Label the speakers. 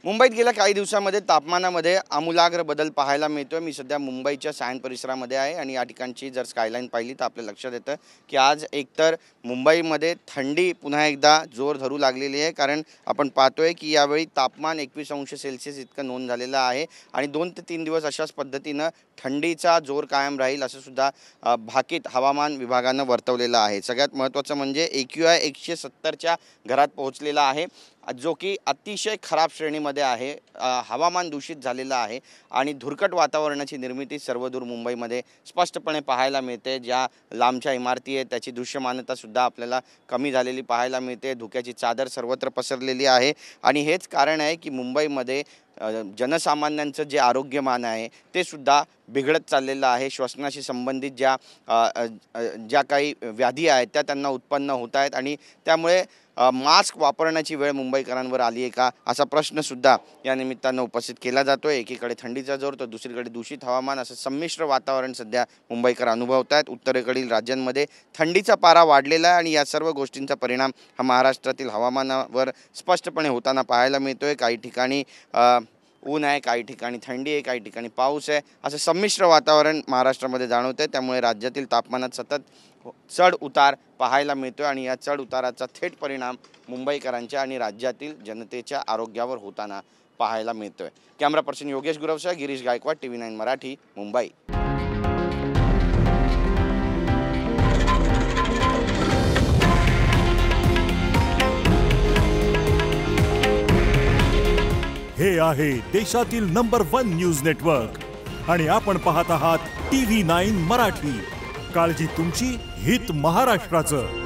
Speaker 1: मुंबईत गेल्या काही दिवसांमध्ये तापमानामध्ये आमूलाग्र बदल पाहायला मिळतोय। मी सध्या मुंबईच्या सायन परिसरामध्ये आहे आणि या ठिकाणची जर स्कायलाईन पाहिली तर आपल्या लक्षात येतं की आज एकतर मुंबईमध्ये थंडी पुन्हा एकदा जोर धरू लागलेली आहे। कारण आपण पाहतोय की यावेळी तापमान 21°C इतकं नोंद झालेलं आहे आणि 2 ते 3 दिवस अशाच पद्धतीनं थंडीचा जोर कायम राहील असं सुद्धा भाकीत हवामान विभागानं वर्तवलेलं आहे। सगळ्यात महत्त्वाचं म्हणजे AQI 170च्या घरात पोहोचलेला आहे, जो की अतिशय खराब श्रेणीमध्ये आहे। हवामान दूषित झालेलं आहे आणि धुरकट वातावरणाची निर्मिती सर्वदूर मुंबईमध्ये स्पष्टपणे पाहायला मिळते। ज्या लांबच्या इमारती आहेत त्याची दृश्यमानता सुद्धा आपल्याला कमी झालेली पाहायला मिळते। धुक्याची चादर सर्वत्र पसरलेली आहे आणि हेच कारण आहे की मुंबईमध्ये जनसामान्यांचं जे आरोग्यमान आहे ते सुद्धा बिघडत चाललेलं आहे। श्वसनाशी संबंधित ज्या काही व्याधी आहेत त्या त्यांना उत्पन्न होत आहेत आणि त्यामुळे मास्क वापरण्याची वेळ मुंबईकरांवर आली आहे का असा प्रश्न सुद्धा या निमित्तानं उपस्थित केला जातोय। एकीकडे थंडीचा जोर तर दुसरीकडे दूषित हवामान, असं संमिश्र वातावरण सध्या मुंबईकर अनुभवत आहेत। उत्तरेकडील राज्यांमध्ये थंडीचा पारा वाढलेला आहे आणि या सर्व गोष्टींचा परिणाम हा महाराष्ट्रातील हवामानावर स्पष्टपणे होताना पाहायला मिळतोय। काही ठिकाणी ऊन आहे, काही ठिकाणी थंडी आहे, काही ठिकाणी पाऊस आहे, असं संमिश्र वातावरण महाराष्ट्रामध्ये जाणवतंय। त्यामुळे राज्यातील तापमानात सतत चढ उतार पाहायला मिळतोय आणि या चढ उताराचा थेट परिणाम मुंबईकरांच्या आणि राज्यातील जनतेच्या आरोग्यावर होताना पाहायला मिळतोय। कॅमेरा पर्सन योगेश गुरवसह गिरीश गायकवाड, TV9 मराठी, मुंबई।
Speaker 2: हे आहे देशातील नंबर 1 न्यूज नेटवर्क आणि आपण पाहत आहात TV9 मराठी। काळजी तुमची, हित महाराष्ट्राचं।